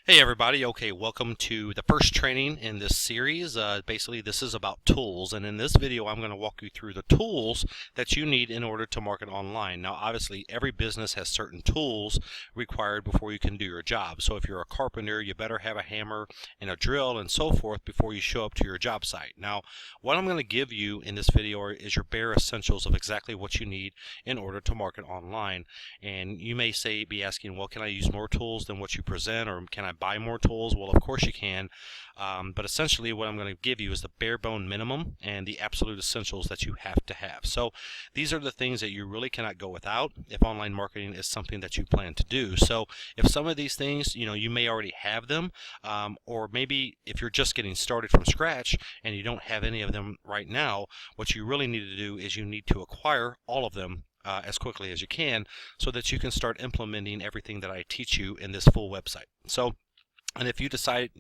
Hey everybody, okay, welcome to the first training in this series. Basically this is about tools, and in this video I'm going to walk you through the tools that you need in order to market online. Now obviously every business has certain tools required before you can do your job. So if you're a carpenter, you better have a hammer and a drill and so forth before you show up to your job site. Now what I'm going to give you in this video is your bare essentials of exactly what you need in order to market online. And you may be asking, well, can I use more tools than what you present, or can I buy more tools? Well, of course you can, but essentially what I'm going to give you is the bare bone minimum and the absolute essentials that you have to have. So these are the things that you really cannot go without if online marketing is something that you plan to do. So if some of these things, you may already have them, or maybe if you're just getting started from scratch and you don't have any of them right now, what you really need to do is you need to acquire all of them as quickly as you can, so that you can start implementing everything that I teach you in this full website. And if you decide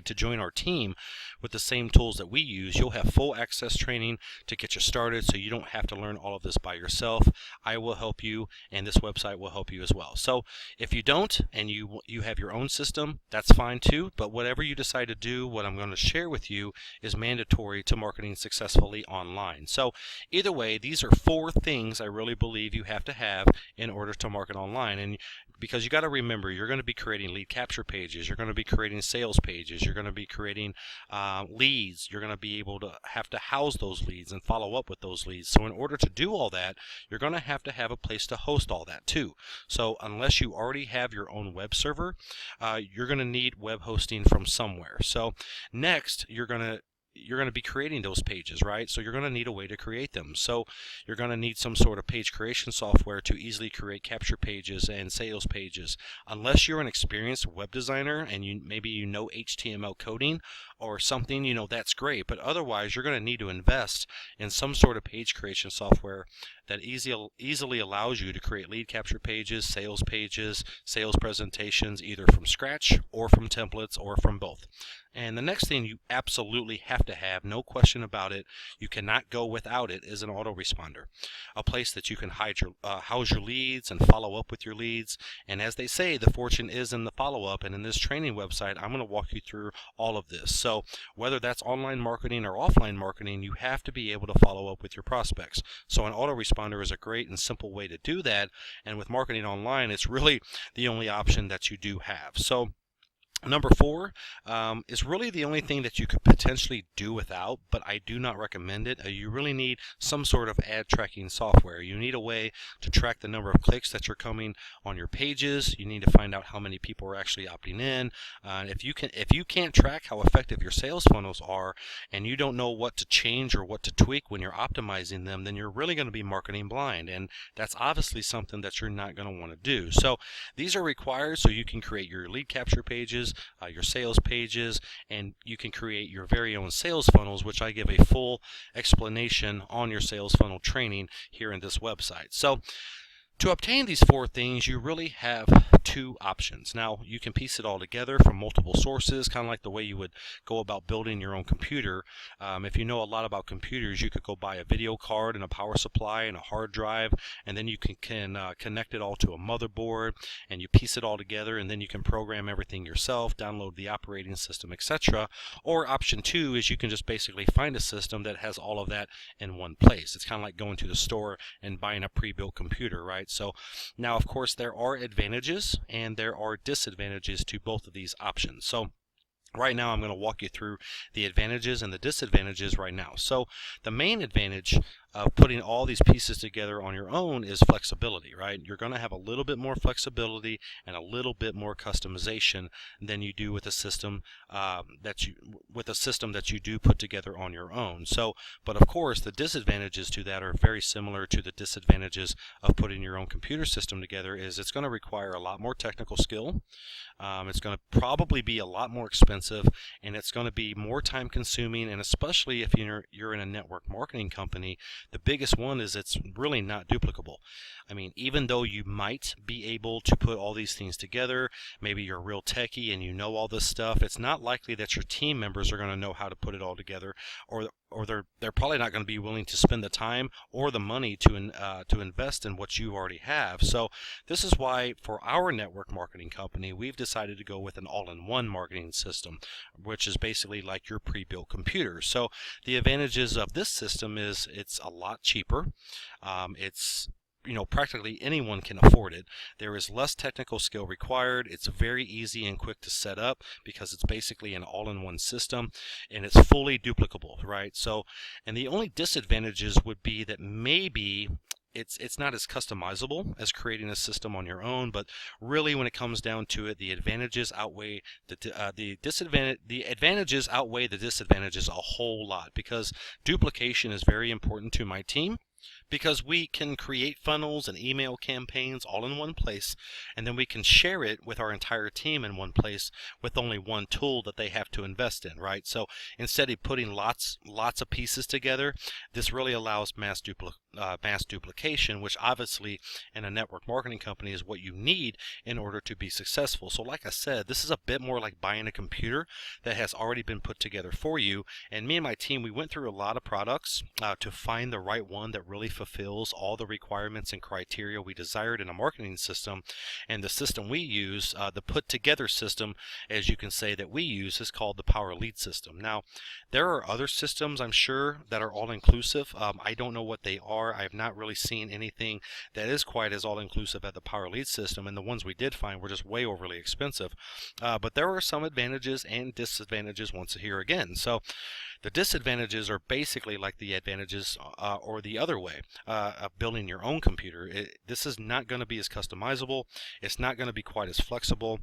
to join our team with the same tools that we use, you'll have full access training to get you started, so you don't have to learn all of this by yourself. I will help you, and this website will help you as well. So if you don't, and you have your own system, that's fine too, but whatever you decide to do, what I'm going to share with you is mandatory to marketing successfully online. So either way, these are 4 things I really believe you have to have in order to market online. And because you got to remember, you're going to be creating lead capture pages, you're going to be creating sales pages, you're going to be creating leads, you're going to be able to have to house those leads and follow up with those leads. So in order to do all that, you're going to have a place to host all that too. So unless you already have your own web server, you're going to need web hosting from somewhere. So next, you're going to be creating those pages, right? So you're going to need a way to create them. So you're going to need some sort of page creation software to easily create capture pages and sales pages. Unless you're an experienced web designer and maybe you know HTML coding or something, that's great. But otherwise, you're going to need to invest in some sort of page creation software that easily allows you to create lead capture pages, sales presentations, either from scratch or from templates or from both. And the next thing you absolutely have to have, no question about it, you cannot go without it, is an autoresponder. A place that you can house your leads and follow up with your leads. And as they say, the fortune is in the follow-up. And in this training website, I'm going to walk you through all of this. So whether that's online marketing or offline marketing, you have to be able to follow up with your prospects. So an autoresponder is a great and simple way to do that. And with marketing online, it's really the only option that you do have. So number 4 is really the only thing that you could potentially do without, but I do not recommend it. You really need some sort of ad tracking software. You need a way to track the number of clicks that are coming on your pages. You need to find out how many people are actually opting in. If you can't track how effective your sales funnels are, and you don't know what to change or what to tweak when you're optimizing them, then you're really going to be marketing blind, and that's obviously something that you're not going to want to do. So these are required so you can create your lead capture pages, your sales pages, and you can create your very own sales funnels, which I give a full explanation on your sales funnel training here in this website. So to obtain these 4 things, you really have 2 options. Now, you can piece it all together from multiple sources, kind of like the way you would go about building your own computer. If you know a lot about computers, you could go buy a video card and a power supply and a hard drive, and then you can connect it all to a motherboard, and you piece it all together, and then you can program everything yourself, download the operating system, etc. Or option 2 is you can just basically find a system that has all of that in one place. It's kind of like going to the store and buying a pre-built computer, right? So now, of course, there are advantages and there are disadvantages to both of these options. So right now, I'm going to walk you through the advantages and the disadvantages right now. So the main advantage of putting all these pieces together on your own is flexibility, right? You're going to have a little bit more flexibility and a little bit more customization than you do with a system that you do put together on your own. So, but of course, the disadvantages to that are very similar to the disadvantages of putting your own computer system together. Is it's going to require a lot more technical skill. It's going to probably be a lot more expensive, and it's going to be more time consuming, and especially if you're in a network marketing company, the biggest one is it's really not duplicable. I mean, even though you might be able to put all these things together, maybe you're real techie and you know all this stuff, it's not likely that your team members are going to know how to put it all together, or they're probably not going to be willing to spend the time or the money to invest in what you already have. So this is why for our network marketing company, we've decided to go with an all-in-one marketing system, which is basically like your pre-built computer. So the advantages of this system is it's a lot cheaper. It's practically anyone can afford it. There is less technical skill required. It's very easy and quick to set up because it's basically an all-in-one system, and it's fully duplicable, right? So, and the only disadvantages would be that maybe it's not as customizable as creating a system on your own, but really when it comes down to it, the advantages outweigh the advantages outweigh the disadvantages a whole lot, because duplication is very important to my team, because we can create funnels and email campaigns all in one place, and then we can share it with our entire team in one place with only one tool that they have to invest in, right? So instead of putting lots of pieces together, this really allows mass duplication, which obviously in a network marketing company is what you need in order to be successful. So like I said, this is a bit more like buying a computer that has already been put together for you. And me and my team, we went through a lot of products to find the right one that really fulfills all the requirements and criteria we desired in a marketing system. And the system we use, the put together system, as you can say, that we use is called the Power Lead system. Now, there are other systems, I'm sure, that are all inclusive. I don't know what they are. I have not really seen anything that is quite as all inclusive as the Power Lead system, and the ones we did find were just way overly expensive. But there are some advantages and disadvantages once here again. So the disadvantages are basically like the advantages or the other way of building your own computer. This is not going to be as customizable. It's not going to be quite as flexible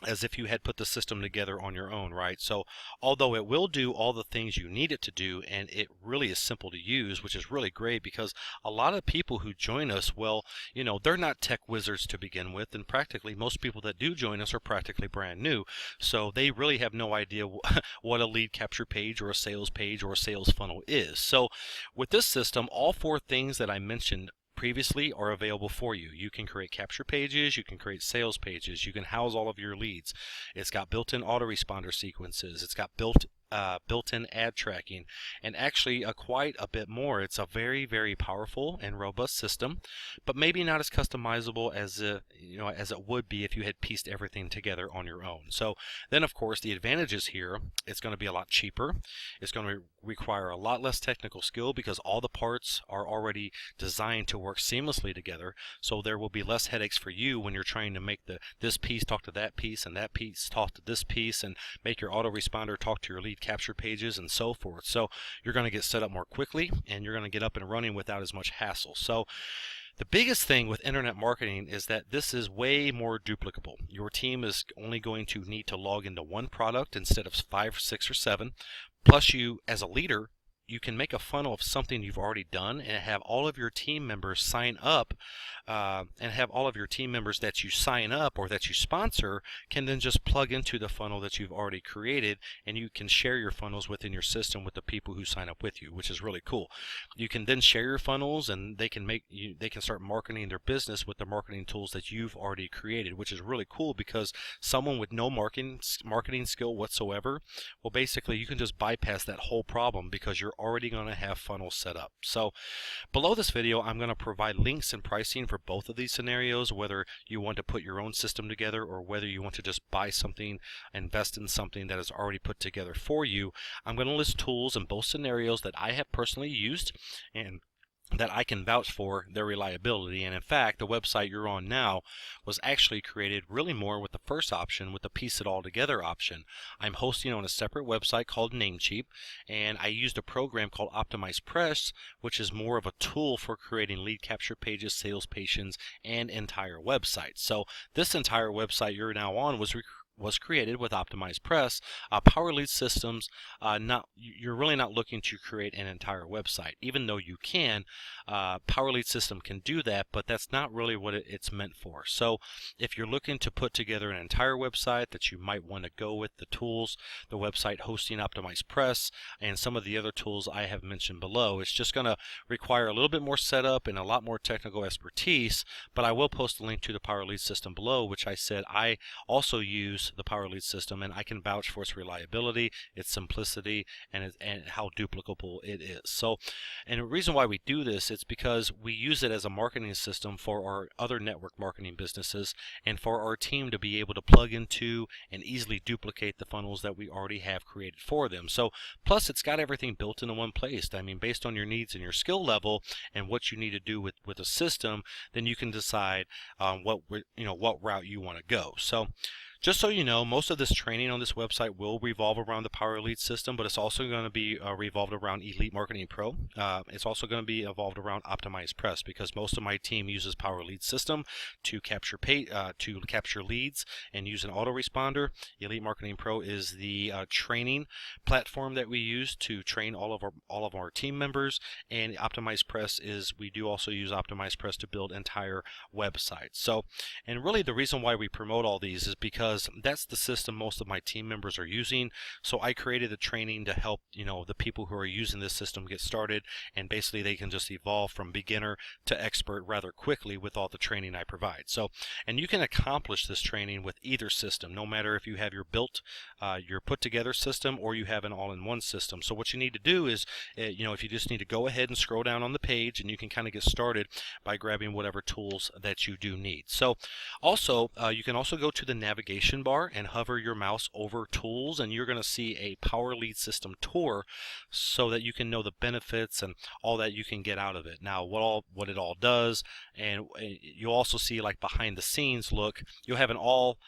as if you had put the system together on your own, right? So although it will do all the things you need it to do, and it really is simple to use, which is really great, because a lot of people who join us, well, they're not tech wizards to begin with, and practically most people that do join us are practically brand new, so they really have no idea what a lead capture page or a sales funnel is. So with this system, all four things that I mentioned previously are available for you. You can create capture pages, you can create sales pages, you can house all of your leads. It's got built-in autoresponder sequences, it's got built-in ad tracking, and actually quite a bit more. It's a very, very powerful and robust system, but maybe not as customizable as as it would be if you had pieced everything together on your own. So then, of course, the advantages here: it's going to be a lot cheaper. It's going to require a lot less technical skill because all the parts are already designed to work seamlessly together. So there will be less headaches for you when you're trying to make this piece talk to that piece, and that piece talk to this piece, and make your autoresponder talk to your lead capture pages, and so forth. So you're going to get set up more quickly, and you're going to get up and running without as much hassle. So the biggest thing with internet marketing is that this is way more duplicable. Your team is only going to need to log into one product instead of 5, 6, or 7. Plus, you as a leader, you can make a funnel of something you've already done and have all of your team members sign up, and have all of your team members that you sign up or that you sponsor can then just plug into the funnel that you've already created, and you can share your funnels within your system with the people who sign up with you, which is really cool. You can then share your funnels, and they can start marketing their business with the marketing tools that you've already created, which is really cool, because someone with no marketing skill whatsoever, well, basically you can just bypass that whole problem because you're already going to have funnels set up. So below this video, I'm going to provide links and pricing for both of these scenarios, whether you want to put your own system together or whether you want to just buy something, invest in something that is already put together for you. I'm going to list tools in both scenarios that I have personally used and that I can vouch for their reliability. And in fact, the website you're on now was actually created really more with the first option, with the piece it all together option. I'm hosting on a separate website called Namecheap, and I used a program called OptimizePress, which is more of a tool for creating lead capture pages, sales pages, and entire websites. So this entire website you're now on was created with OptimizePress. Power Lead Systems, you're really not looking to create an entire website, even though you can. Power Lead System can do that, but that's not really what it's meant for. So if you're looking to put together an entire website, that you might want to go with the tools, the website hosting OptimizePress, and some of the other tools I have mentioned below. It's just going to require a little bit more setup and a lot more technical expertise, but I will post a link to the Power Lead System below, which I said I also use use the Power Lead system, and I can vouch for its reliability, its simplicity, and how duplicable it is. So, and the reason why we do this, it's because we use it as a marketing system for our other network marketing businesses, and for our team to be able to plug into and easily duplicate the funnels that we already have created for them. So plus it's got everything built into one place. I mean, based on your needs and your skill level and what you need to do with a system, then you can decide what route you want to go. So just so you know, most of this training on this website will revolve around the Power Lead system, but it's also going to be revolved around Elite Marketing Pro. It's also going to be evolved around Optimized Press, because most of my team uses Power Lead system to capture leads and use an autoresponder. Elite Marketing Pro is the training platform that we use to train all of our team members, and Optimized Press is we do also use Optimized Press to build entire websites. So, and really the reason why we promote all these is because that's the system most of my team members are using. So I created the training to help the people who are using this system get started, and basically they can just evolve from beginner to expert rather quickly with all the training I provide. So, and you can accomplish this training with either system, no matter if you have your put together system or you have an all-in-one system. So what you need to do is if you just need to go ahead and scroll down on the page, and you can kind of get started by grabbing whatever tools that you do need. So also you can also go to the navigation bar and hover your mouse over tools, and you're going to see a Power Lead system tour, so that you can know the benefits and all that you can get out of it. Now what it all does, and you'll also see like behind the scenes look. You'll have an all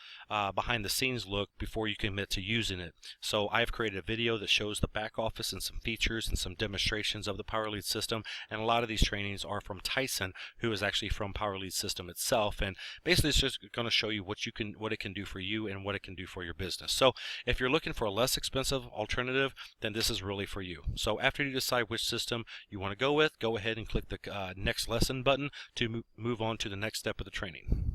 behind the scenes look before you commit to using it. So I've created a video that shows the back office and some features and some demonstrations of the Power Lead system, and a lot of these trainings are from Tyson, who is actually from Power Lead system itself, and basically it's just going to show you what it can do for you and what it can do for your business. So if you're looking for a less expensive alternative, then this is really for you. So after you decide which system you want to go with, go ahead and click the next lesson button to move on to the next step of the training.